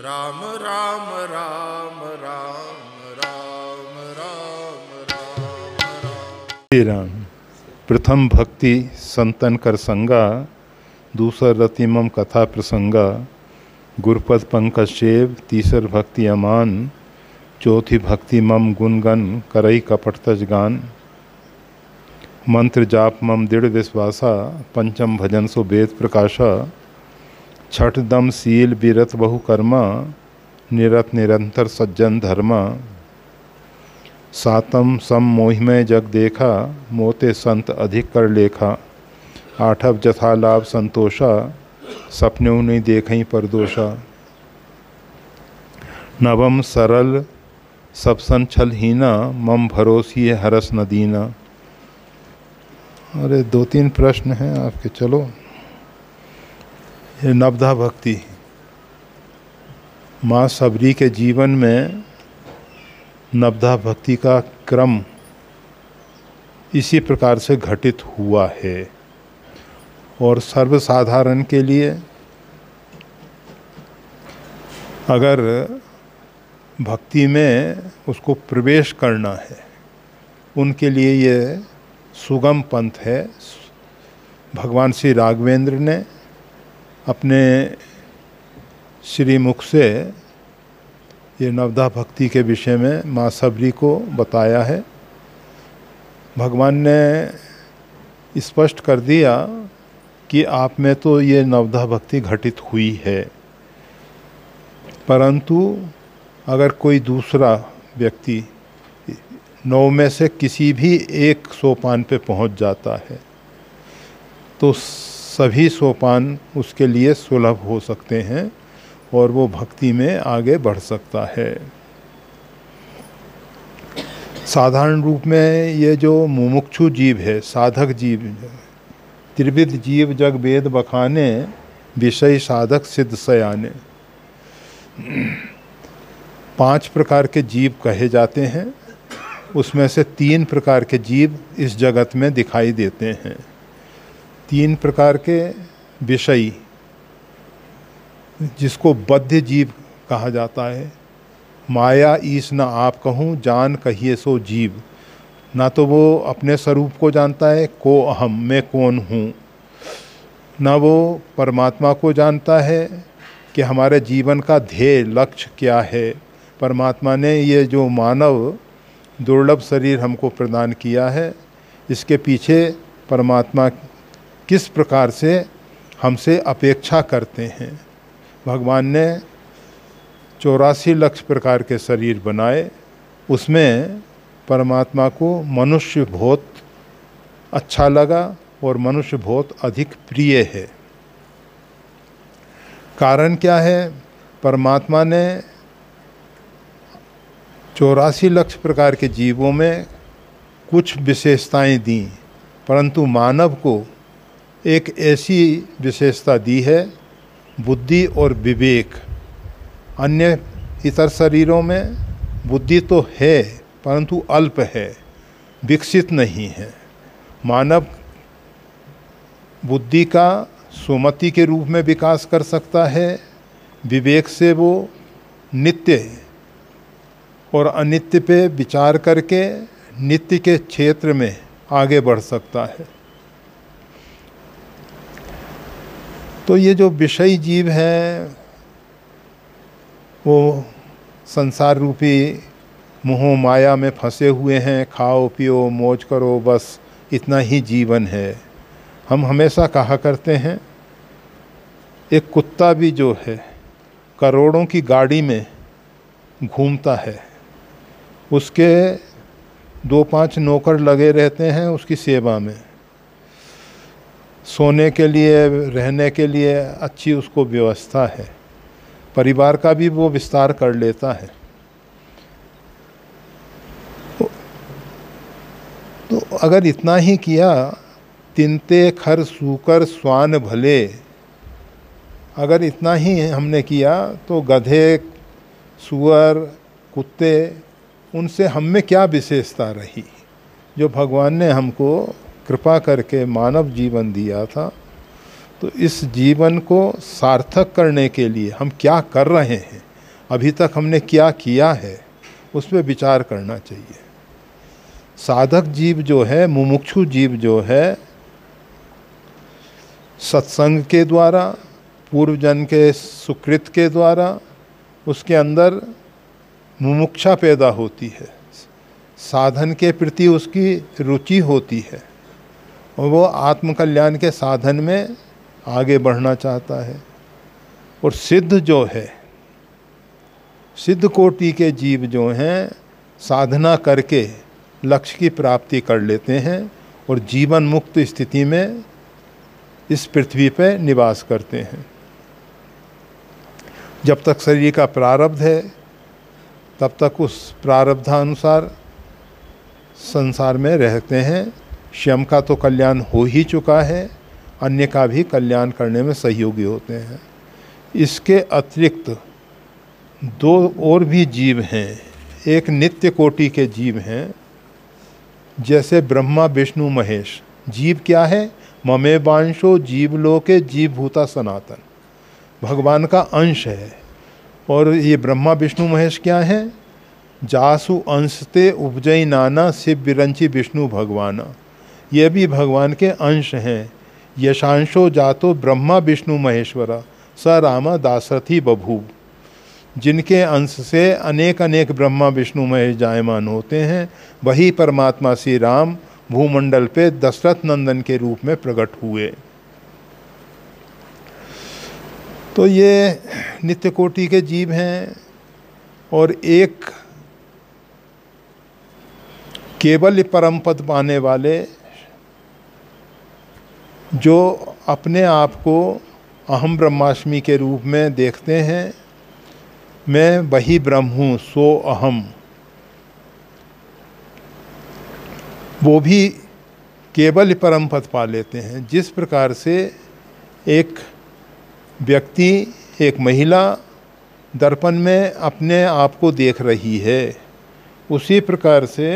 राम राम राम राम राम राम राम राम। श्री राम। प्रथम भक्ति संतन कर संगा, दूसर रतिमम कथा प्रसंगा। गुरपद पंकज सेव, तीसर भक्ति अमान। चौथी भक्ति मम गुणगन, करई कपटतज गान। मंत्र जाप मम दृढ़ विश्वासा, पंचम भजन सो वेद प्रकाशा। छठ दम सील बीरत बहु कर्मा, निरत निरंतर सज्जन धर्मा। सातम सम मोहिमय जग देखा, मोते संत अधिक कर लेखा। आठव जथा लाभ संतोषा, सपन्यों नहीं देखई परदोषा। नवम सरल सब सन छल हीना, मम भरोसी है हरस न दीना। अरे दो तीन प्रश्न हैं आपके, चलो। ये नवधा भक्ति माँ सबरी के जीवन में नवधा भक्ति का क्रम इसी प्रकार से घटित हुआ है और सर्वसाधारण के लिए अगर भक्ति में उसको प्रवेश करना है, उनके लिए ये सुगम पंथ है। भगवान श्री राघवेंद्र ने अपने श्रीमुख से ये नवधा भक्ति के विषय में माँ सबरी को बताया है। भगवान ने स्पष्ट कर दिया कि आप में तो ये नवधा भक्ति घटित हुई है, परंतु अगर कोई दूसरा व्यक्ति 9 में से किसी भी एक सोपान पे पहुंच जाता है तो सभी सोपान उसके लिए सुलभ हो सकते हैं और वो भक्ति में आगे बढ़ सकता है। साधारण रूप में ये जो मुमुक्षु जीव है, साधक जीव, त्रिविध जीव जग वेद बखाने, विषय साधक सिद्ध सयाने, 5 प्रकार के जीव कहे जाते हैं। उसमें से 3 प्रकार के जीव इस जगत में दिखाई देते हैं। 3 प्रकार के विषयी, जिसको बद्ध जीव कहा जाता है। माया ईस न आप कहूँ, जान कहिए सो जीव। ना तो वो अपने स्वरूप को जानता है, को अहम, मैं कौन हूँ। ना वो परमात्मा को जानता है कि हमारे जीवन का ध्येय लक्ष्य क्या है। परमात्मा ने ये जो मानव दुर्लभ शरीर हमको प्रदान किया है, इसके पीछे परमात्मा किस प्रकार से हमसे अपेक्षा करते हैं। भगवान ने 84 लाख प्रकार के शरीर बनाए, उसमें परमात्मा को मनुष्य बहुत अच्छा लगा और मनुष्य बहुत अधिक प्रिय है। कारण क्या है? परमात्मा ने 84 लाख प्रकार के जीवों में कुछ विशेषताएं दी, परंतु मानव को एक ऐसी विशेषता दी है, बुद्धि और विवेक। अन्य इतर शरीरों में बुद्धि तो है परंतु अल्प है, विकसित नहीं है। मानव बुद्धि का सुमति के रूप में विकास कर सकता है, विवेक से वो नित्य और अनित्य पे विचार करके नित्य के क्षेत्र में आगे बढ़ सकता है। तो ये जो विषयी जीव हैं वो संसार रूपी मोह माया में फंसे हुए हैं। खाओ पियो मौज करो, बस इतना ही जीवन है। हम हमेशा कहा करते हैं, एक कुत्ता भी जो है करोड़ों की गाड़ी में घूमता है, उसके 2-5 नौकर लगे रहते हैं उसकी सेवा में। सोने के लिए, रहने के लिए अच्छी उसको व्यवस्था है, परिवार का भी वो विस्तार कर लेता है। तो अगर इतना ही किया, तिनते खर सूकर स्वान भले, अगर इतना ही हमने किया तो गधे, सुअर, कुत्ते, उनसे हम में क्या विशेषता रही? जो भगवान ने हमको कृपा करके मानव जीवन दिया था, तो इस जीवन को सार्थक करने के लिए हम क्या कर रहे हैं, अभी तक हमने क्या किया है उस पर विचार करना चाहिए। साधक जीव जो है, मुमुक्षु जीव जो है, सत्संग के द्वारा, पूर्वजन के सुकृत के द्वारा उसके अंदर मुमुक्षा पैदा होती है, साधन के प्रति उसकी रुचि होती है और वो आत्मकल्याण के साधन में आगे बढ़ना चाहता है। और सिद्ध जो है, सिद्ध कोटि के जीव जो हैं, साधना करके लक्ष्य की प्राप्ति कर लेते हैं और जीवन मुक्त स्थिति में इस पृथ्वी पर निवास करते हैं। जब तक शरीर का प्रारब्ध है तब तक उस प्रारब्धानुसार संसार में रहते हैं। स्वयं का तो कल्याण हो ही चुका है, अन्य का भी कल्याण करने में सहयोगी होते हैं। इसके अतिरिक्त दो और भी जीव हैं। एक नित्य कोटि के जीव हैं, जैसे ब्रह्मा विष्णु महेश। जीव क्या है? ममे वांशो जीवलोके जीवभूता सनातन, भगवान का अंश है। और ये ब्रह्मा विष्णु महेश क्या है? जासु अंशते उपजई नाना शिव विरंची विष्णु भगवाना, ये भी भगवान के अंश हैं। यशांशो जातो ब्रह्मा विष्णु महेश्वरा स रामा दाशरथी बभूव, जिनके अंश से अनेक अनेक ब्रह्मा विष्णु महेश जायमान होते हैं, वही परमात्मा श्री राम भूमंडल पे दशरथ नंदन के रूप में प्रकट हुए। तो ये नित्य कोटि के जीव हैं। और एक केवल परम पद पाने वाले, जो अपने आप को अहम ब्रह्मास्मि के रूप में देखते हैं, मैं वही ब्रह्म हूँ सो अहम, वो भी केवल परम पद पा लेते हैं। जिस प्रकार से एक व्यक्ति, एक महिला दर्पण में अपने आप को देख रही है, उसी प्रकार से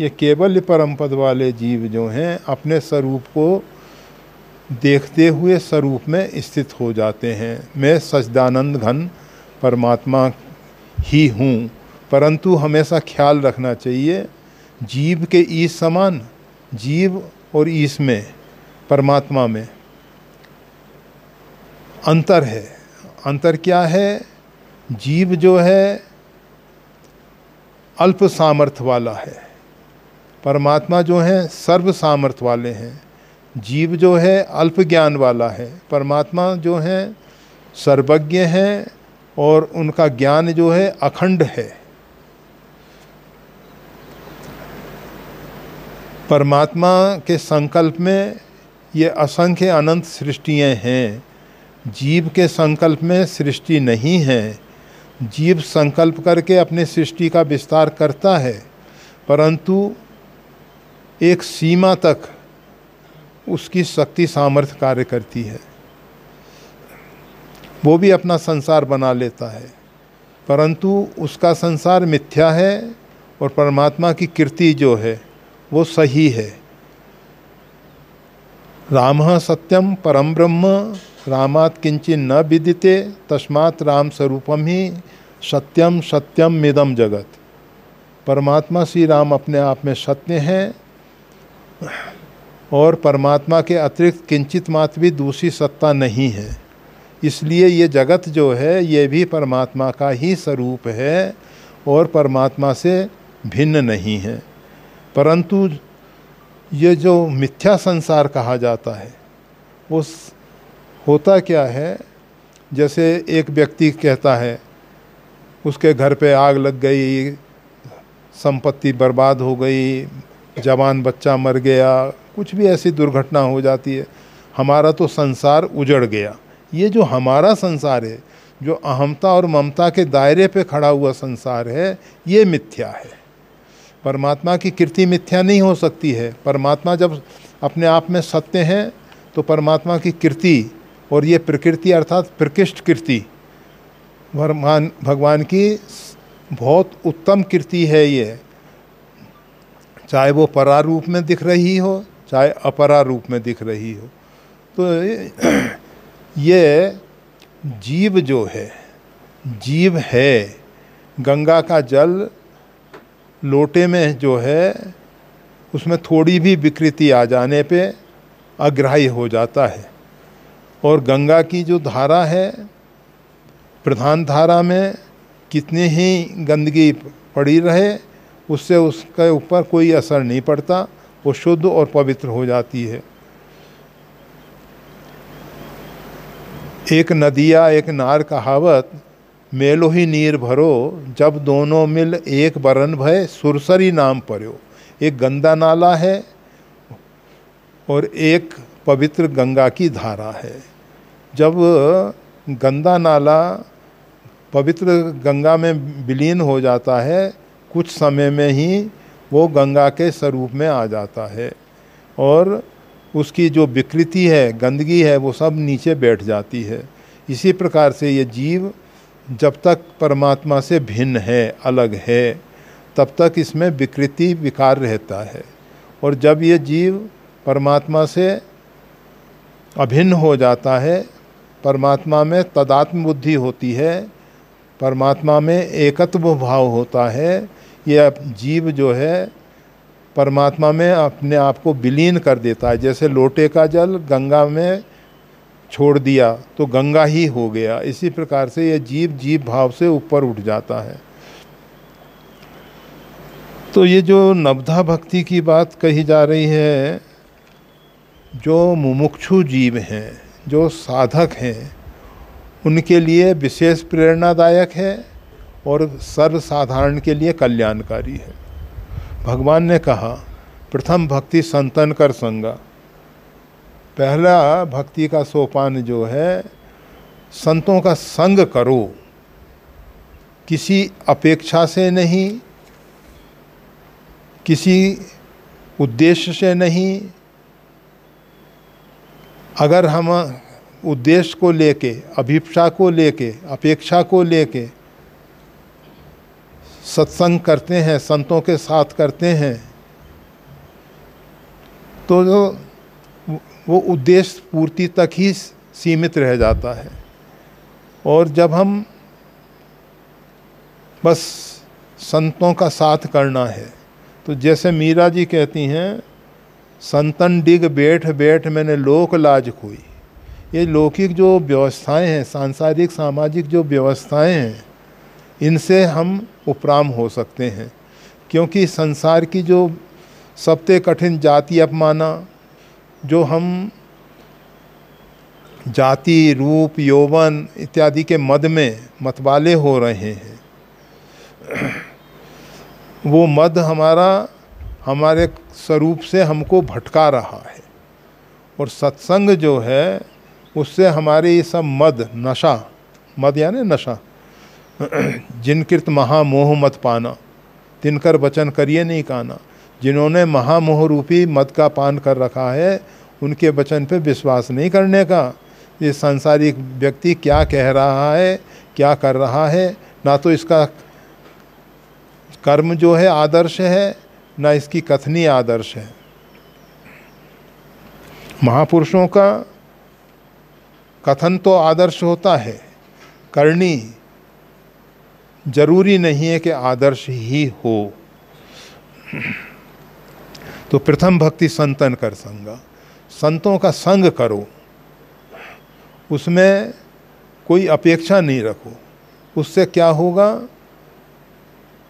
ये केवल परम पद वाले जीव जो हैं अपने स्वरूप को देखते हुए स्वरूप में स्थित हो जाते हैं। मैं सच्चिदानंद घन परमात्मा ही हूँ। परंतु हमेशा ख्याल रखना चाहिए, जीव के ईश समान, जीव और ईश में, परमात्मा में अंतर है। अंतर क्या है? जीव जो है अल्प सामर्थ्य वाला है, परमात्मा जो है सर्व सामर्थ्य वाले हैं। जीव जो है अल्प ज्ञान वाला है, परमात्मा जो है सर्वज्ञ हैं और उनका ज्ञान जो है अखंड है। परमात्मा के संकल्प में ये असंख्य अनंत सृष्टियाँ हैं, जीव के संकल्प में सृष्टि नहीं है। जीव संकल्प करके अपने सृष्टि का विस्तार करता है, परंतु एक सीमा तक उसकी शक्ति सामर्थ्य कार्य करती है। वो भी अपना संसार बना लेता है, परंतु उसका संसार मिथ्या है और परमात्मा की कीर्ति जो है वो सही है। रामः सत्यम परम ब्रह्म रामात् किंचिन न विदिते तस्मात् राम स्वरूपम ही सत्यम सत्यम मिदम जगत। परमात्मा श्री राम अपने आप में सत्य हैं और परमात्मा के अतिरिक्त किंचित मात्र भी दूसरी सत्ता नहीं है। इसलिए ये जगत जो है ये भी परमात्मा का ही स्वरूप है और परमात्मा से भिन्न नहीं है। परंतु ये जो मिथ्या संसार कहा जाता है वो होता क्या है? जैसे एक व्यक्ति कहता है उसके घर पे आग लग गई, संपत्ति बर्बाद हो गई, जवान बच्चा मर गया, कुछ भी ऐसी दुर्घटना हो जाती है, हमारा तो संसार उजड़ गया। ये जो हमारा संसार है, जो अहमता और ममता के दायरे पे खड़ा हुआ संसार है, ये मिथ्या है। परमात्मा की कीर्ति मिथ्या नहीं हो सकती है। परमात्मा जब अपने आप में सत्य हैं तो परमात्मा की कीर्ति और ये प्रकृति अर्थात प्रकृष्ट कीर्ति भगवान की बहुत उत्तम कीर्ति है। ये चाहे वो परा रूप में दिख रही हो चाहे अपरा रूप में दिख रही हो। तो ये जीव जो है, जीव है गंगा का जल लोटे में जो है उसमें थोड़ी भी विकृति आ जाने पे अग्राह्य हो जाता है। और गंगा की जो धारा है, प्रधान धारा में कितनी ही गंदगी पड़ी रहे उससे उसके ऊपर कोई असर नहीं पड़ता, वो शुद्ध और पवित्र हो जाती है। एक नदिया एक नार कहावत, मेलो ही नीर भरो, जब दोनों मिल एक बरन भय सुरसरी नाम पर्यो। एक गंदा नाला है और एक पवित्र गंगा की धारा है। जब गंदा नाला पवित्र गंगा में विलीन हो जाता है, कुछ समय में ही वो गंगा के स्वरूप में आ जाता है और उसकी जो विकृति है, गंदगी है, वो सब नीचे बैठ जाती है। इसी प्रकार से ये जीव जब तक परमात्मा से भिन्न है, अलग है, तब तक इसमें विकृति विकार रहता है। और जब ये जीव परमात्मा से अभिन्न हो जाता है, परमात्मा में तदात्म बुद्धि होती है, परमात्मा में एकत्व भाव होता है, ये जीव जो है परमात्मा में अपने आप को विलीन कर देता है। जैसे लोटे का जल गंगा में छोड़ दिया तो गंगा ही हो गया, इसी प्रकार से ये जीव जीव भाव से ऊपर उठ जाता है। तो ये जो नवधा भक्ति की बात कही जा रही है, जो मुमुक्षु जीव हैं, जो साधक हैं, उनके लिए विशेष प्रेरणादायक है और सर्वसाधारण के लिए कल्याणकारी है। भगवान ने कहा प्रथम भक्ति संतन कर संगा। पहला भक्ति का सोपान जो है, संतों का संग करो, किसी अपेक्षा से नहीं, किसी उद्देश्य से नहीं। अगर हम उद्देश्य को लेके, अभिप्सा को लेके, अपेक्षा को लेके सत्संग करते हैं, संतों के साथ करते हैं, तो वो उद्देश्य पूर्ति तक ही सीमित रह जाता है। और जब हम बस संतों का साथ करना है, तो जैसे मीरा जी कहती हैं, संतन डिग बैठ बैठ मैंने लोक लाज खोई। ये लौकिक जो व्यवस्थाएं हैं, सांसारिक सामाजिक जो व्यवस्थाएं हैं, इनसे हम उपराम हो सकते हैं। क्योंकि संसार की जो सबसे कठिन जाति अपमाना, जो हम जाति रूप यौवन इत्यादि के मद में मतवाले हो रहे हैं, वो मद हमारे स्वरूप से हमको भटका रहा है। और सत्संग जो है उससे हमारे ये सब मद, नशा, मद यानी नशा, जिनकृत महामोह मत पाना, तिनकर वचन करिए नहीं काना। जिन्होंने महामोह रूपी मद का पान कर रखा है, उनके वचन पे विश्वास नहीं करने का। ये सांसारिक व्यक्ति क्या कह रहा है, क्या कर रहा है, ना तो इसका कर्म जो है आदर्श है, ना इसकी कथनी आदर्श है। महापुरुषों का कथन तो आदर्श होता है, करनी जरूरी नहीं है कि आदर्श ही हो। तो प्रथम भक्ति संतन कर संगा, संतों का संग करो, उसमें कोई अपेक्षा नहीं रखो। उससे क्या होगा,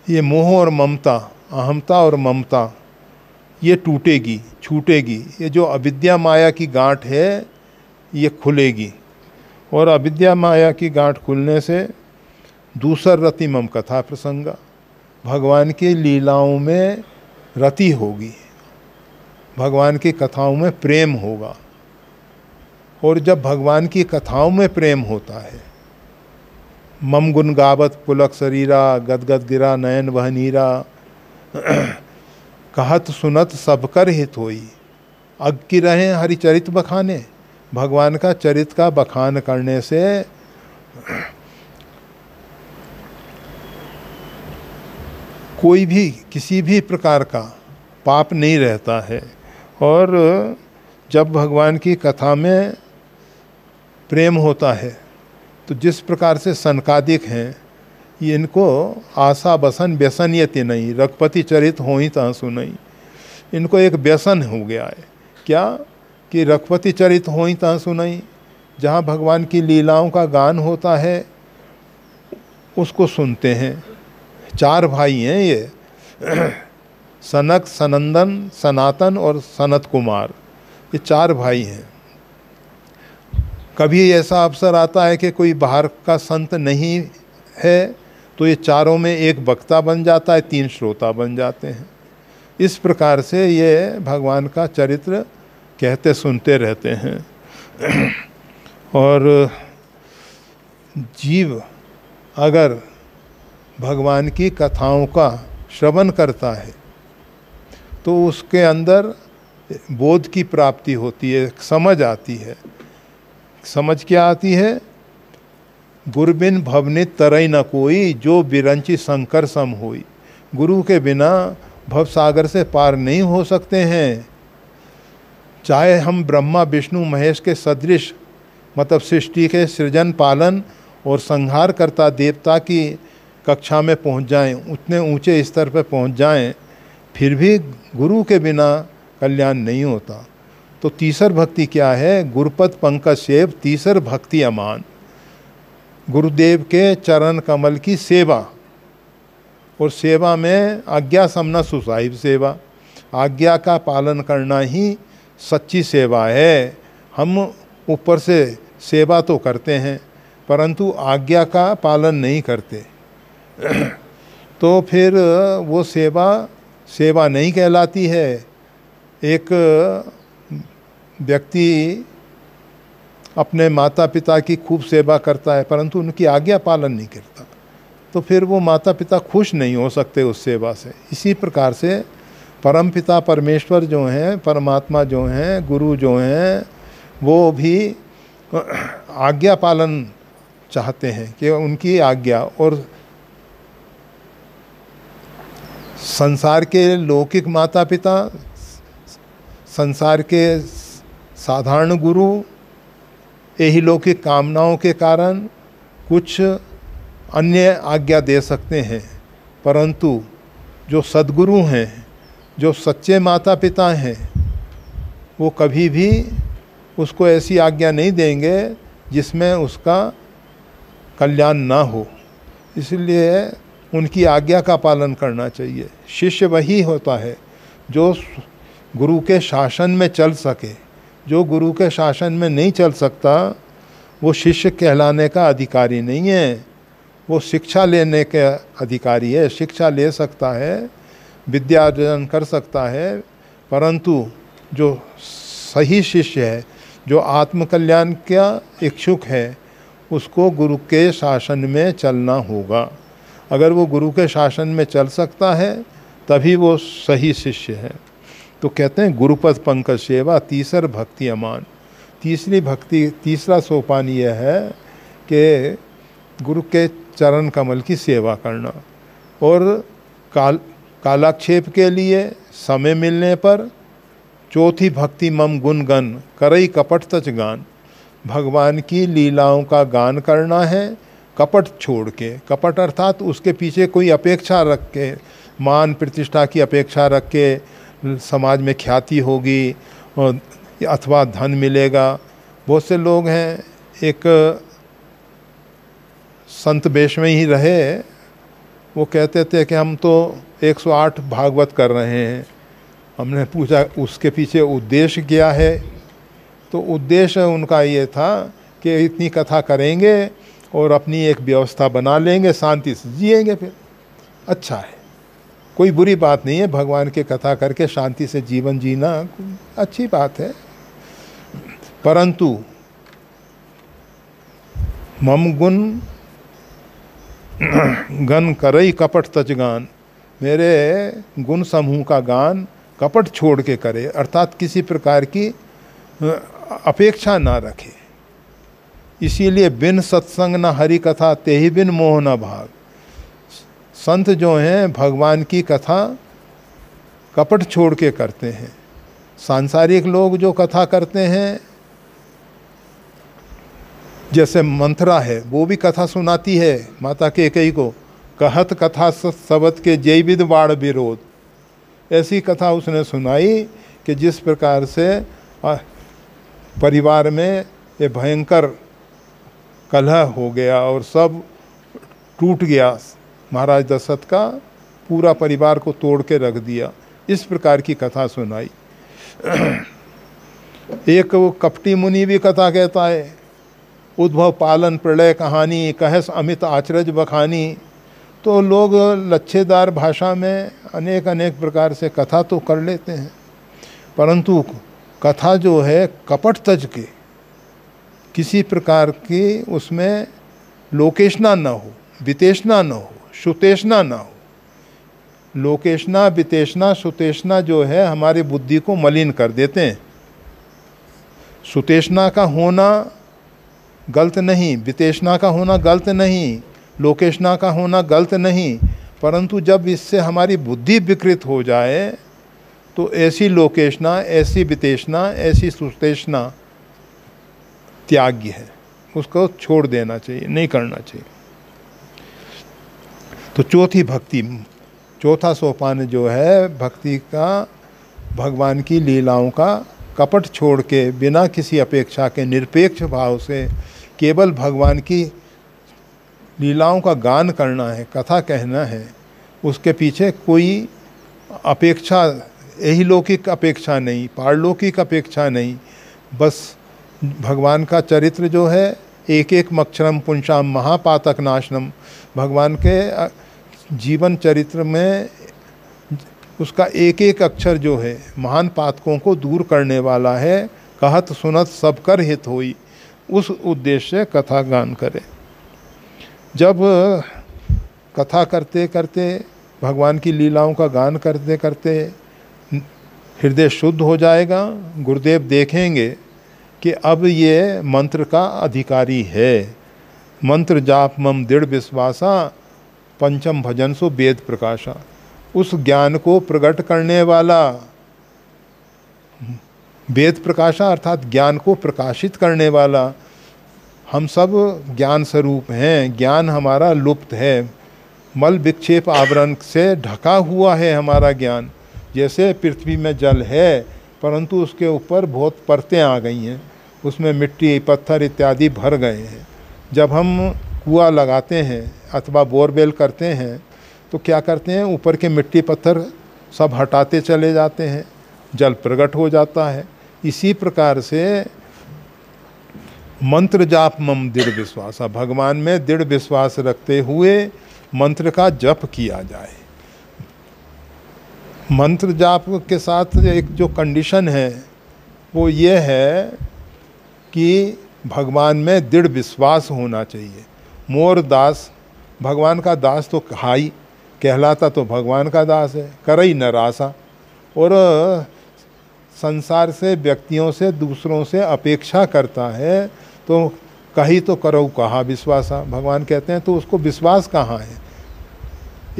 ये मोह और ममता, अहमता और ममता, ये टूटेगी, छूटेगी। ये जो अविद्या माया की गांठ है, ये खुलेगी। और अविद्या माया की गांठ खुलने से दूसर रति मम कथा प्रसंगा, भगवान की लीलाओं में रति होगी, भगवान की कथाओं में प्रेम होगा। और जब भगवान की कथाओं में प्रेम होता है, मम गुण गावत पुलक शरीरा, गदगद गिरा नयन वह नीरा, कहत सुनत सब कर हित होई, अग की रहे हरिचरित बखाने। भगवान का चरित का बखान करने से कोई भी किसी भी प्रकार का पाप नहीं रहता है। और जब भगवान की कथा में प्रेम होता है, तो जिस प्रकार से सनकादिक हैं, ये इनको आशा बसन व्यसन ये तिनई, रघुपति चरित होई ता सुनई। इनको एक व्यसन हो गया है, क्या कि रघुपति चरित होई ता सुनई, जहाँ भगवान की लीलाओं का गान होता है उसको सुनते हैं। 4 भाई हैं ये, सनक, सनंदन, सनातन और सनत कुमार, ये 4 भाई हैं। कभी ऐसा अवसर आता है कि कोई बाहर का संत नहीं है तो ये चारों में एक वक्ता बन जाता है, 3 श्रोता बन जाते हैं। इस प्रकार से ये भगवान का चरित्र कहते सुनते रहते हैं। और जीव अगर भगवान की कथाओं का श्रवण करता है तो उसके अंदर बोध की प्राप्ति होती है, समझ आती है। समझ क्या आती है? गुरबिन भवनित तरई न कोई, जो बिरंची शंकर सम होई। गुरु के बिना भव सागर से पार नहीं हो सकते हैं। चाहे हम ब्रह्मा विष्णु महेश के सदृश, मतलब सृष्टि के सृजन पालन और संहार करता देवता की कक्षा में पहुंच जाएं, उतने ऊंचे स्तर पर पहुंच जाएं, फिर भी गुरु के बिना कल्याण नहीं होता। तो तीसर भक्ति क्या है? गुरुपद पंकज सेव, तीसर भक्ति अमान। गुरुदेव के चरण कमल की सेवा, और सेवा में आज्ञा समना सुसाहिब सेवा। आज्ञा का पालन करना ही सच्ची सेवा है। हम ऊपर से सेवा तो करते हैं परंतु आज्ञा का पालन नहीं करते तो फिर वो सेवा नहीं कहलाती है। एक व्यक्ति अपने माता पिता की खूब सेवा करता है परंतु उनकी आज्ञा पालन नहीं करता, तो फिर वो माता पिता खुश नहीं हो सकते उस सेवा से। इसी प्रकार से परम पिता परमेश्वर जो हैं, परमात्मा जो हैं, गुरु जो हैं, वो भी आज्ञा पालन चाहते हैं कि उनकी आज्ञा। और संसार के लौकिक माता पिता, संसार के साधारण गुरु यही लौकिक कामनाओं के कारण कुछ अन्य आज्ञा दे सकते हैं, परंतु जो सद्गुरु हैं, जो सच्चे माता पिता हैं, वो कभी भी उसको ऐसी आज्ञा नहीं देंगे जिसमें उसका कल्याण ना हो। इसलिए उनकी आज्ञा का पालन करना चाहिए। शिष्य वही होता है जो गुरु के शासन में चल सके। जो गुरु के शासन में नहीं चल सकता वो शिष्य कहलाने का अधिकारी नहीं है, वो शिक्षा लेने के अधिकारी है। शिक्षा ले सकता है, विद्या अर्जन कर सकता है, परंतु जो सही शिष्य है, जो आत्मकल्याण का इच्छुक है, उसको गुरु के शासन में चलना होगा। अगर वो गुरु के शासन में चल सकता है तभी वो सही शिष्य है। तो कहते हैं गुरुपद पंकज सेवा, तीसर भक्ति अमान। तीसरी भक्ति, तीसरा सोपान यह है कि गुरु के चरण कमल की सेवा करना। और कालाक्षेप के लिए समय मिलने पर चौथी भक्ति मम गुण गन, करई कपट तच गान। भगवान की लीलाओं का गान करना है कपट छोड़ के। कपट अर्थात उसके पीछे कोई अपेक्षा रख के, मान प्रतिष्ठा की अपेक्षा रख के, समाज में ख्याति होगी और अथवा धन मिलेगा। बहुत से लोग हैं, एक संत वेश में ही रहे, वो कहते थे कि हम तो 108 भागवत कर रहे हैं। हमने पूछा उसके पीछे उद्देश्य क्या है, तो उद्देश्य उनका ये था कि इतनी कथा करेंगे और अपनी एक व्यवस्था बना लेंगे, शांति से जिएंगे। फिर अच्छा है, कोई बुरी बात नहीं है, भगवान की कथा करके शांति से जीवन जीना अच्छी बात है। परंतु मम गुण गन करई कपट तच गान, मेरे गुण समूह का गान कपट छोड़ के करे, अर्थात किसी प्रकार की अपेक्षा ना रखे। इसीलिए बिन सत्संग न हरि कथा, तेहि बिन मोह न भाग। संत जो हैं भगवान की कथा कपट छोड़ के करते हैं। सांसारिक लोग जो कथा करते हैं, जैसे मंथरा है, वो भी कथा सुनाती है माता कैकेयी को, कहत कथा सबत के जय विद बाढ़ विरोध। ऐसी कथा उसने सुनाई कि जिस प्रकार से परिवार में ये भयंकर कलह हो गया और सब टूट गया, महाराज दशरथ का पूरा परिवार को तोड़ के रख दिया। इस प्रकार की कथा सुनाई। एक वो कपटी मुनि भी कथा कहता है, उद्भव पालन प्रलय कहानी कहस अमित आचरज बखानी। तो लोग लच्छेदार भाषा में अनेक अनेक प्रकार से कथा तो कर लेते हैं, परंतु कथा जो है कपट तज के, किसी प्रकार की उसमें लोकेशना न हो, वितेशना न हो, सुतेशना न हो। लोकेशना, वितेशना, सुतेशना जो है हमारी बुद्धि को मलिन कर देते हैं। सुतेशना का होना गलत नहीं, वितेशना का होना गलत नहीं, लोकेशना का होना गलत नहीं, परंतु जब इससे हमारी बुद्धि विकृत हो जाए तो ऐसी लोकेशना, ऐसी वितेशना, ऐसी सुतेशना त्याग्य है, उसको छोड़ देना चाहिए, नहीं करना चाहिए। तो चौथी भक्ति, चौथा सोपान जो है भक्ति का, भगवान की लीलाओं का कपट छोड़ के बिना किसी अपेक्षा के निरपेक्ष भाव से केवल भगवान की लीलाओं का गान करना है, कथा कहना है। उसके पीछे कोई अपेक्षा, यही लौकिक अपेक्षा नहीं, पारलौकिक अपेक्षा नहीं, बस भगवान का चरित्र जो है एक एक मक्षरम पुंसाम महापातक नाशनम। भगवान के जीवन चरित्र में उसका एक एक अक्षर जो है महान पातकों को दूर करने वाला है। कहत सुनत सब कर हित होई, उस उद्देश्य से कथा गान करें। जब कथा करते करते, भगवान की लीलाओं का गान करते करते हृदय शुद्ध हो जाएगा, गुरुदेव देखेंगे कि अब ये मंत्र का अधिकारी है। मंत्र जाप मम दृढ़ विश्वासा, पंचम भजन सो वेद प्रकाशा। उस ज्ञान को प्रकट करने वाला, वेद प्रकाशा अर्थात ज्ञान को प्रकाशित करने वाला। हम सब ज्ञान स्वरूप हैं, ज्ञान हमारा लुप्त है, मल विक्षेप आवरण से ढका हुआ है हमारा ज्ञान। जैसे पृथ्वी में जल है परंतु उसके ऊपर बहुत परतें आ गई हैं, उसमें मिट्टी पत्थर इत्यादि भर गए हैं। जब हम कुआं लगाते हैं अथवा बोरवेल करते हैं तो क्या करते हैं, ऊपर के मिट्टी पत्थर सब हटाते चले जाते हैं, जल प्रकट हो जाता है। इसी प्रकार से मंत्र जाप मम दृढ़ विश्वास, भगवान में दृढ़ विश्वास रखते हुए मंत्र का जप किया जाए। मंत्र जाप के साथ एक जो कंडीशन है वो ये है कि भगवान में दृढ़ विश्वास होना चाहिए। मोर दास, भगवान का दास तो कहाई कहलाता तो भगवान का दास है, करई न रासा। और संसार से, व्यक्तियों से, दूसरों से अपेक्षा करता है तो कही तो करो कहा विश्वासा। भगवान कहते हैं तो उसको विश्वास कहाँ है।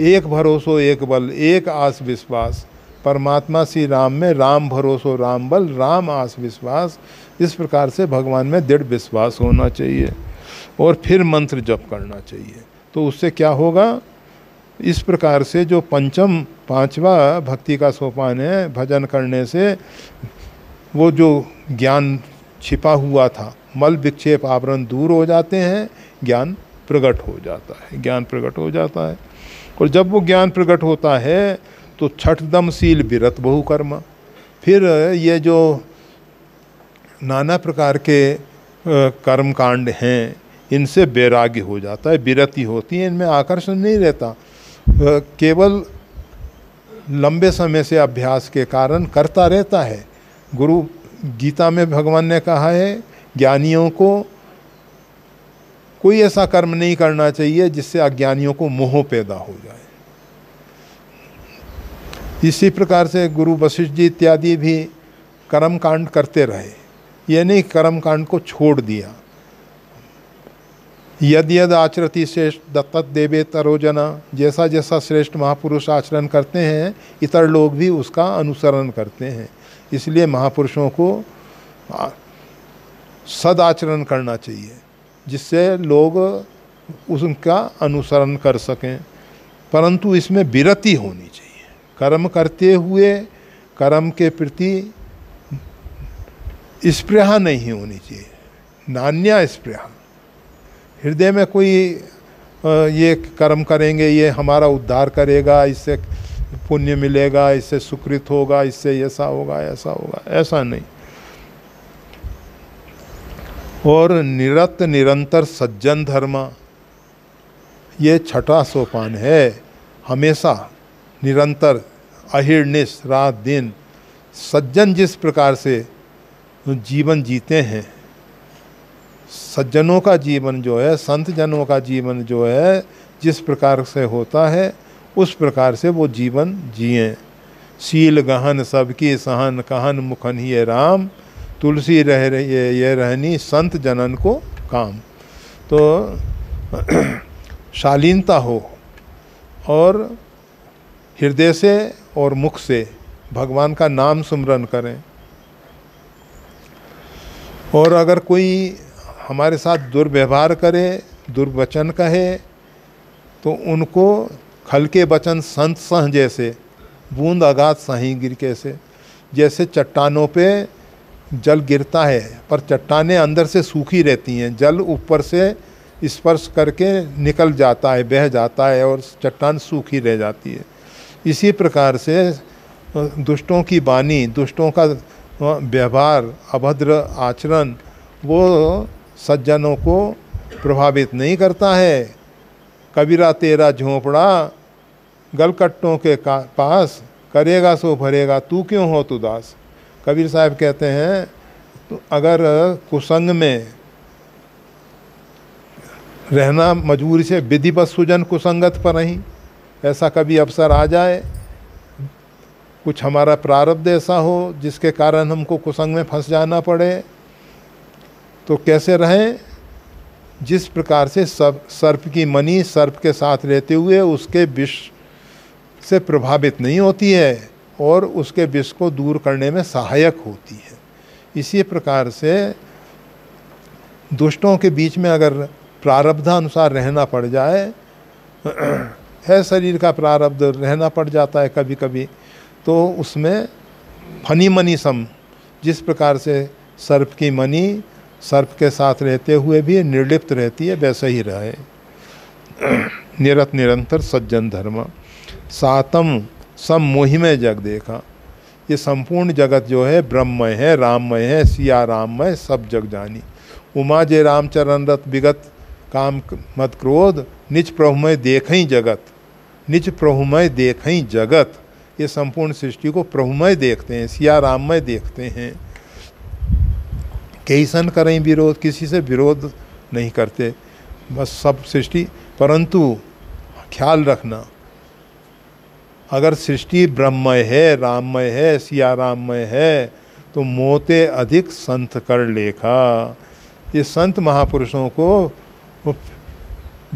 एक भरोसो एक बल, एक आस विश्वास। परमात्मा श्री राम में राम भरोसो राम बल, राम आस विश्वास। इस प्रकार से भगवान में दृढ़ विश्वास होना चाहिए और फिर मंत्र जप करना चाहिए। तो उससे क्या होगा, इस प्रकार से जो पंचम, पांचवा भक्ति का सोपान है, भजन करने से वो जो ज्ञान छिपा हुआ था, मल विक्षेप आवरण दूर हो जाते हैं, ज्ञान प्रकट हो जाता है, ज्ञान प्रकट हो जाता है। और जब वो ज्ञान प्रकट होता है तो छठदमशील विरत बहुकर्म। फिर ये जो नाना प्रकार के कर्म कांड हैं इनसे वैराग्य हो जाता है, विरति होती है, इनमें आकर्षण नहीं रहता। केवल लंबे समय से अभ्यास के कारण करता रहता है। गुरु गीता में भगवान ने कहा है ज्ञानियों को कोई ऐसा कर्म नहीं करना चाहिए जिससे अज्ञानियों को मोह पैदा हो जाए। इसी प्रकार से गुरु वशिष्ठ जी इत्यादि भी कर्म कांड करते रहे, ये नहीं कर्म कांड को छोड़ दिया। यद यद आचरति श्रेष्ठ दत्तत देवे तरोजना, जैसा जैसा श्रेष्ठ महापुरुष आचरण करते हैं इतर लोग भी उसका अनुसरण करते हैं। इसलिए महापुरुषों को सदाचरण करना चाहिए जिससे लोग उनका अनुसरण कर सकें। परंतु इसमें विरति होनी चाहिए। कर्म करते हुए कर्म के प्रति स्पृहा नहीं होनी चाहिए, नान्या स्पृहा। हृदय में कोई ये कर्म करेंगे, ये हमारा उद्धार करेगा, इससे पुण्य मिलेगा, इससे सुकृत होगा, इससे ऐसा होगा, ऐसा होगा, ऐसा नहीं। और निरंतर सज्जन धर्म, ये छठा सोपान है। हमेशा निरंतर अहिर्निश रात दिन सज्जन जिस प्रकार से जीवन जीते हैं, सज्जनों का जीवन जो है, संत जनों का जीवन जो है, जिस प्रकार से होता है उस प्रकार से वो जीवन जिए। शील गहन सबकी सहन कहन मुखन ही राम, तुलसी रह ये रहनी संत जनन को काम। तो शालीनता हो और हृदय से और मुख से भगवान का नाम सुमरन करें। और अगर कोई हमारे साथ दुर्व्यवहार करे, दुर्वचन कहे, तो उनको खल के वचन संत सह जैसे, बूंद अगाध सही गिर कैसे। जैसे चट्टानों पे जल गिरता है पर चट्टानें अंदर से सूखी रहती हैं, जल ऊपर से स्पर्श करके निकल जाता है, बह जाता है और चट्टान सूखी रह जाती है। इसी प्रकार से दुष्टों की वाणी, दुष्टों का व्यवहार, अभद्र आचरण वो सज्जनों को प्रभावित नहीं करता है। कबीरा तेरा झोंपड़ा गलकट्टों के पास, करेगा सो भरेगा तू क्यों हो उदास। कबीर साहब कहते हैं तो अगर कुसंग में रहना मजबूरी से, विधिवत सुजन कुसंगत पर नहीं, ऐसा कभी अवसर आ जाए, कुछ हमारा प्रारब्ध ऐसा हो जिसके कारण हमको कुसंग में फंस जाना पड़े, तो कैसे रहें। जिस प्रकार से सर्प की मणि सर्प के साथ रहते हुए उसके विष से प्रभावित नहीं होती है और उसके विष को दूर करने में सहायक होती है, इसी प्रकार से दुष्टों के बीच में अगर प्रारब्धानुसार रहना पड़ जाए, है शरीर का प्रारब्ध, रहना पड़ जाता है कभी कभी, तो उसमें फनी मनी सम, जिस प्रकार से सर्प की मणि सर्प के साथ रहते हुए भी निर्लिप्त रहती है, वैसे ही रहे। निरंतर सज्जन धर्म। सातम सम मोहिमय जग देखा, ये संपूर्ण जगत जो है ब्रह्ममय है, राममय है, सिया राममय सब जग जानी। उमा जे रामचरण रत विगत काम मत क्रोध, निज प्रभुमय देखई जगत, निज प्रभुमय देखई जगत। ये संपूर्ण सृष्टि को प्रभुमय देखते हैं, सिया राममय देखते हैं। कैसन करें विरोध, किसी से विरोध नहीं करते, बस सब सृष्टि। परंतु ख्याल रखना, अगर सृष्टि ब्रह्ममय है, राममय है, सिया राममय है, तो मोते अधिक संत कर लेखा। ये संत महापुरुषों को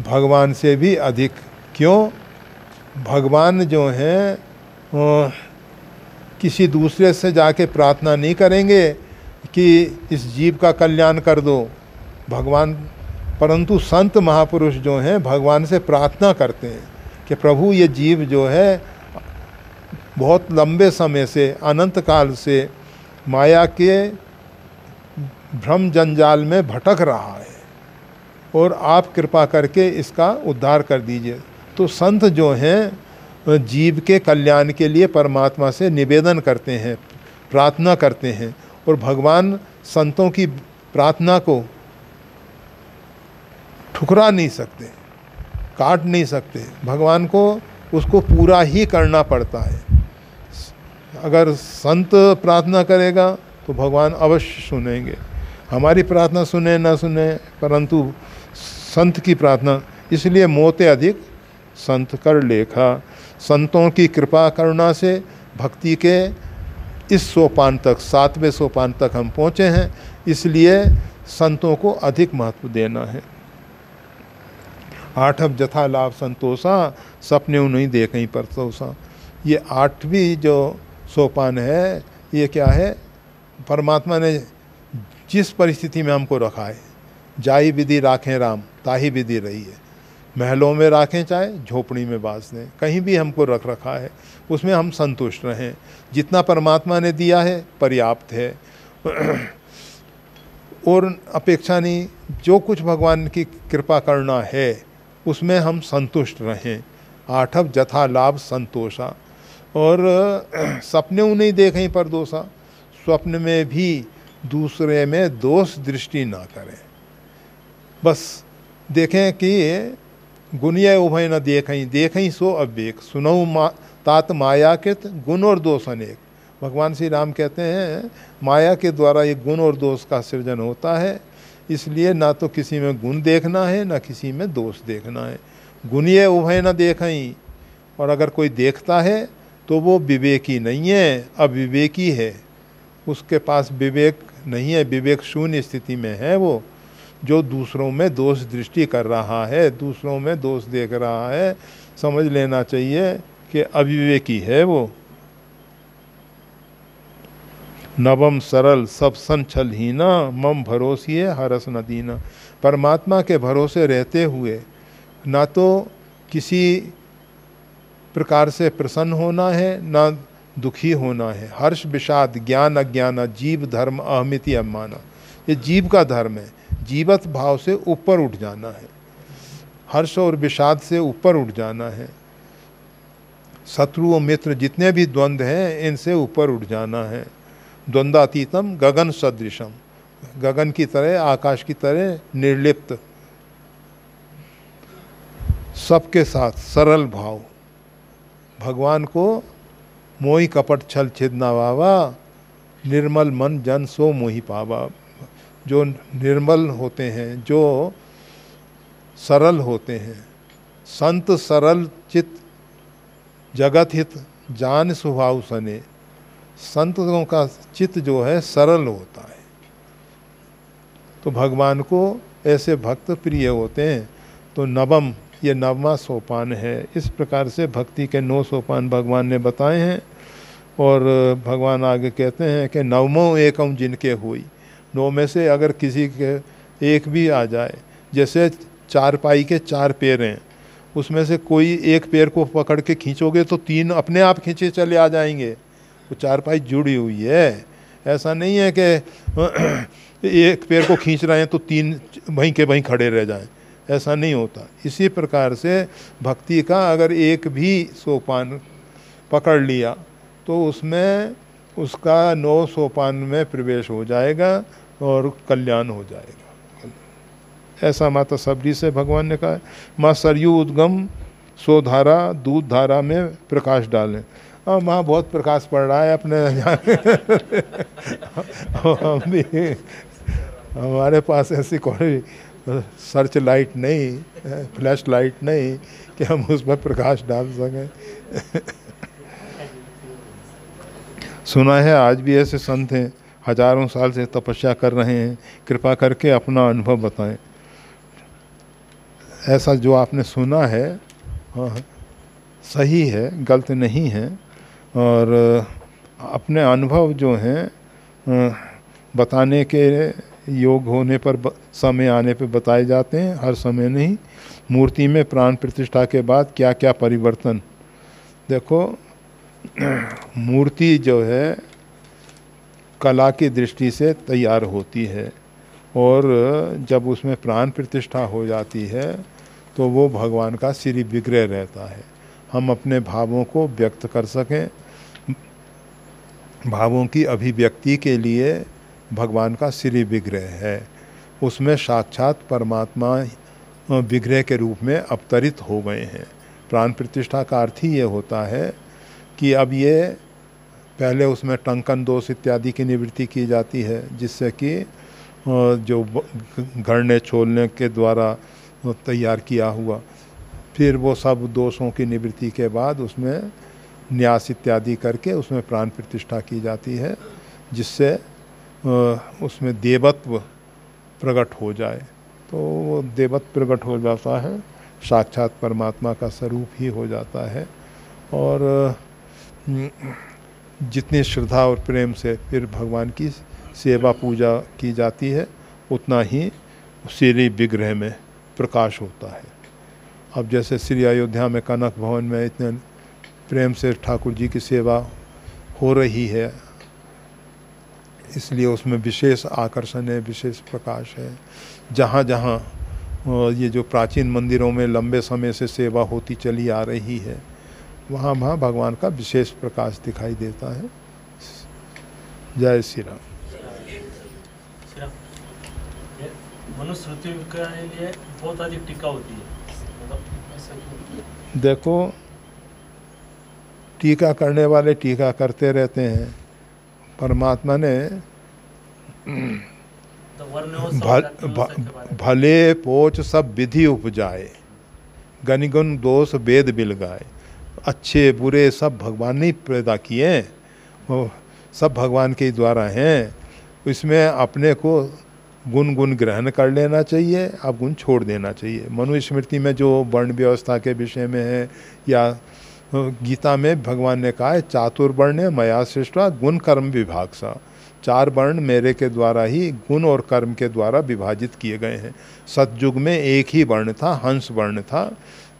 भगवान से भी अधिक, क्यों? भगवान जो हैं किसी दूसरे से जाके प्रार्थना नहीं करेंगे कि इस जीव का कल्याण कर दो भगवान, परंतु संत महापुरुष जो हैं भगवान से प्रार्थना करते हैं कि प्रभु ये जीव जो है बहुत लंबे समय से, अनंत काल से माया के भ्रम जंजाल में भटक रहा है और आप कृपा करके इसका उद्धार कर दीजिए। तो संत जो हैं जीव के कल्याण के लिए परमात्मा से निवेदन करते हैं, प्रार्थना करते हैं, और भगवान संतों की प्रार्थना को ठुकरा नहीं सकते, काट नहीं सकते। भगवान को उसको पूरा ही करना पड़ता है। अगर संत प्रार्थना करेगा तो भगवान अवश्य सुनेंगे। हमारी प्रार्थना सुने ना सुने, परंतु संत की प्रार्थना, इसलिए मोते अधिक संत कर लेखा। संतों की कृपा करुणा से भक्ति के इस सोपान तक, 7वें सोपान तक हम पहुँचे हैं, इसलिए संतों को अधिक महत्व देना है। 8 जथा लाभ संतोषा, सपने नहीं देखें परतोषा। ये 8वीं जो सोपान है, ये क्या है? परमात्मा ने जिस परिस्थिति में हमको रखा है, जाई विधि राखें राम ताही विधि रही है। महलों में राखें चाहे झोपड़ी में बास दें, कहीं भी हमको रख रखा है उसमें हम संतुष्ट रहें। जितना परमात्मा ने दिया है पर्याप्त है और अपेक्षा नहीं। जो कुछ भगवान की कृपा करना है उसमें हम संतुष्ट रहें। आठव जथा लाभ संतोषा। और सपने उन्हें देखें पर दोषा, स्वप्न में भी दूसरे में दोष दृष्टि ना करें। बस देखें कि गुणीय उभय न देखें, देखें सो अविवेक, सुनऊ तात मायाकृत गुण और दोष अनेक। भगवान श्री राम कहते हैं माया के द्वारा ये गुण और दोष का सृजन होता है, इसलिए ना तो किसी में गुण देखना है ना किसी में दोष देखना है। गुणीय उभय न देखें, और अगर कोई देखता है तो वो विवेकी नहीं है, अविवेकी है, उसके पास विवेक नहीं है, विवेक शून्य स्थिति में है वो। जो दूसरों में दोष दृष्टि कर रहा है, दूसरों में दोष देख रहा है, समझ लेना चाहिए कि अविवेकी है वो। नवम सरल सब संचल हीना, मम भरोसिए हरस न दीना। परमात्मा के भरोसे रहते हुए ना तो किसी प्रकार से प्रसन्न होना है ना दुखी होना है। हर्ष विषाद ज्ञान अज्ञान जीव धर्म अहमिति अवमाना, ये जीव का धर्म है। जीवत भाव से ऊपर उठ जाना है, हर्ष और विषाद से ऊपर उठ जाना है। शत्रु और मित्र जितने भी द्वंद्व हैं इनसे ऊपर उठ जाना है। द्वंद्वातीतम गगन सदृशम, गगन की तरह आकाश की तरह निर्लिप्त, सबके साथ सरल भाव। भगवान को मोहि कपट छल छिदना वावा, निर्मल मन जन सो मोहि पावा। जो निर्मल होते हैं, जो सरल होते हैं, संत सरल चित जगत हित जान स्वभाव सने। संतों का चित्त जो है सरल होता है, तो भगवान को ऐसे भक्त प्रिय होते हैं। तो नवम, ये नववां सोपान है। इस प्रकार से भक्ति के 9 सोपान भगवान ने बताए हैं। और भगवान आगे कहते हैं कि नवमो एकम जिनके हुई। 9 में से अगर किसी के एक भी आ जाए, जैसे चारपाई के 4 पैर हैं, उसमें से कोई एक पैर को पकड़ के खींचोगे तो 3 अपने आप खींचे चले आ जाएंगे। वो चारपाई जुड़ी हुई है। ऐसा नहीं है कि एक पैर को खींच रहे हैं तो 3 वहीं के वहीं खड़े रह जाएं, ऐसा नहीं होता। इसी प्रकार से भक्ति का अगर एक भी सोपान पकड़ लिया तो उसमें उसका 9 सोपान में प्रवेश हो जाएगा और कल्याण हो जाएगा। ऐसा माता सबरी से भगवान ने कहा। माँ सरयू उद्गम सो धारा दूध धारा में प्रकाश डालें। अब वहाँ बहुत प्रकाश पड़ रहा है अपने हम भी, हमारे पास ऐसी कोई सर्च लाइट नहीं, फ्लैश लाइट नहीं कि हम उस पर प्रकाश डाल सकें। सुना है आज भी ऐसे संत हैं, हजारों साल से तपस्या कर रहे हैं, कृपा करके अपना अनुभव बताएं। ऐसा जो आपने सुना है सही है, गलत नहीं है। और अपने अनुभव जो हैं बताने के योग होने पर, समय आने पर बताए जाते हैं, हर समय नहीं। मूर्ति में प्राण प्रतिष्ठा के बाद क्या क्या परिवर्तन। देखो मूर्ति जो है कला की दृष्टि से तैयार होती है, और जब उसमें प्राण प्रतिष्ठा हो जाती है तो वो भगवान का श्री विग्रह रहता है। हम अपने भावों को व्यक्त कर सकें, भावों की अभिव्यक्ति के लिए भगवान का श्री विग्रह है। उसमें साक्षात परमात्मा विग्रह के रूप में अवतरित हो गए हैं। प्राण प्रतिष्ठा का अर्थ ही ये होता है कि अब ये पहले उसमें टंकन दोष इत्यादि की निवृत्ति की जाती है, जिससे कि जो गढ़ने छोलने के द्वारा तैयार किया हुआ, फिर वो सब दोषों की निवृत्ति के बाद उसमें न्यास इत्यादि करके उसमें प्राण प्रतिष्ठा की जाती है, जिससे उसमें देवत्व प्रकट हो जाए। तो वो देवत्व प्रकट हो जाता है, साक्षात परमात्मा का स्वरूप ही हो जाता है। और जितनी श्रद्धा और प्रेम से फिर भगवान की सेवा पूजा की जाती है, उतना ही श्री विग्रह में प्रकाश होता है। अब जैसे श्री अयोध्या में कनक भवन में इतने प्रेम से ठाकुर जी की सेवा हो रही है, इसलिए उसमें विशेष आकर्षण है, विशेष प्रकाश है। जहाँ जहाँ ये जो प्राचीन मंदिरों में लंबे समय से सेवा होती चली आ रही है, वहाँ वहाँ भगवान का विशेष प्रकाश दिखाई देता है। जय श्री राम। मनुस्मृति के लिए बहुत अधिक टीका होती है, देखो टीका करने वाले टीका करते रहते हैं। परमात्मा ने भले पोच सब विधि उपजाए, गनिगुण दोष वेद बिल गाए। अच्छे बुरे सब भगवान ने पैदा किए हैं, वो सब भगवान के द्वारा हैं। इसमें अपने को गुण गुण ग्रहण कर लेना चाहिए, अब गुण छोड़ देना चाहिए। मनुस्मृति में जो वर्ण व्यवस्था के विषय में है, या गीता में भगवान ने कहा है चातुर्वर्ण मया सृष्टा गुण कर्म विभाग सा। 4 वर्ण मेरे के द्वारा ही गुण और कर्म के द्वारा विभाजित किए गए हैं। सतयुग में एक ही वर्ण था, हंस वर्ण था,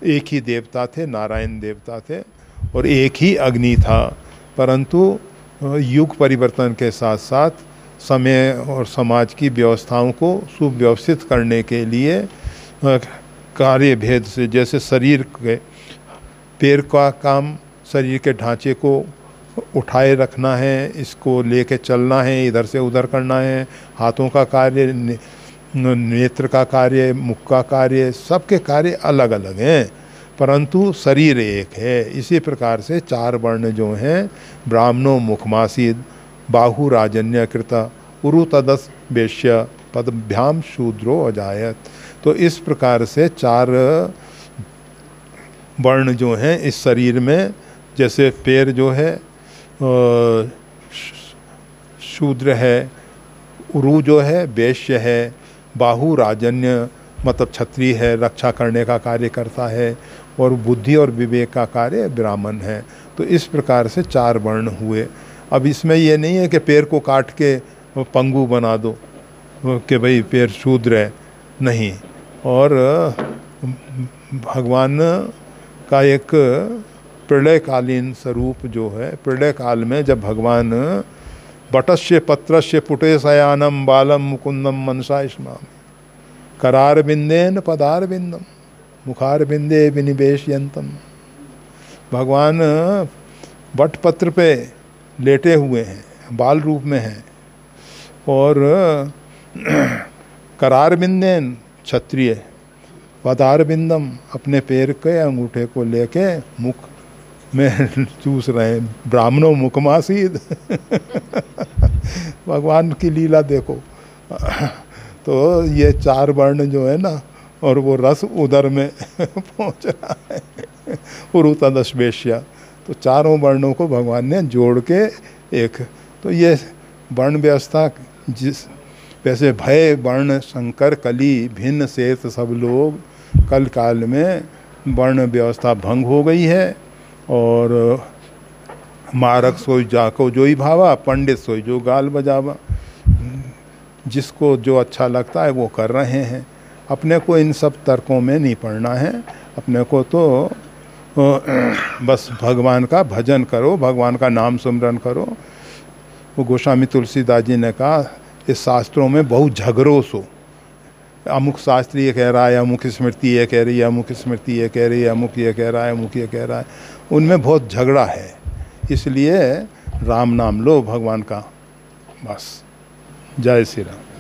एक ही देवता थे, नारायण देवता थे, और एक ही अग्नि था। परंतु युग परिवर्तन के साथ साथ समय और समाज की व्यवस्थाओं को सुव्यवस्थित करने के लिए कार्य भेद से, जैसे शरीर के पैर का काम शरीर के ढांचे को उठाए रखना है, इसको लेके चलना है, इधर से उधर करना है। हाथों का कार्य, नेत्र का कार्य, मुख का कार्य, सबके कार्य अलग अलग हैं, परंतु शरीर एक है। इसी प्रकार से 4 वर्ण जो हैं, ब्राह्मणों मुखमासीद, बाहु राजन्य कृत, उरु तदस वेश्य, पदभ्याम शूद्रो अजायत। तो इस प्रकार से 4 वर्ण जो हैं इस शरीर में, जैसे पैर जो है शूद्र है, उरु जो है वैश्य है, बाहु राजन्य मतलब क्षत्रिय है, रक्षा करने का कार्य करता है, और बुद्धि और विवेक का कार्य ब्राह्मण है। तो इस प्रकार से 4 वर्ण हुए। अब इसमें ये नहीं है कि पैर को काट के पंगु बना दो कि भाई पैर शूद्र है, नहीं। और भगवान का एक प्रलयकालीन स्वरूप जो है, प्रलय काल में जब भगवान बटस्य पत्रस्य पुटे शयानम बालम मुकुंदम मनसा स्माम करार बिंदेन पदार बिंदम मुखार बिंदे विनिवेशयंतम। भगवान बटपत्र पे लेटे हुए हैं, बाल रूप में हैं, और करार बिंदेन क्षत्रिय, पदार बिंदम अपने पैर के अंगूठे को लेके मुख में चूस रहे हैं, ब्राह्मणों मुखमासीद। भगवान की लीला देखो। तो ये 4 वर्ण जो है ना, और वो रस उदर में पहुंच रहा है, उरुतदश वेश्या। तो 4 वर्णों को भगवान ने जोड़ के एक, तो ये वर्ण व्यवस्था जिस वैसे भय वर्ण शंकर कली भिन्न सेत सब लोग, कल काल में वर्ण व्यवस्था भंग हो गई है। और मारक सोई जाको जोई भावा, पंडित सोई जो गाल बजावा। जिसको जो अच्छा लगता है वो कर रहे हैं। अपने को इन सब तर्कों में नहीं पड़ना है। अपने को तो बस भगवान का भजन करो, भगवान का नाम सिमरन करो। वो गोस्वामी तुलसीदास जी ने कहा इस शास्त्रों में बहुत झगड़ो सो, अमुक शास्त्र ये कह रहा है, अमुक स्मृति ये कह रही है, अमुक स्मृति ये कह रही है, अमुक ये कह रहा है, अमुक ये कह रहा है, उनमें बहुत झगड़ा है। इसलिए राम नाम लो भगवान का, बस। जय श्री राम।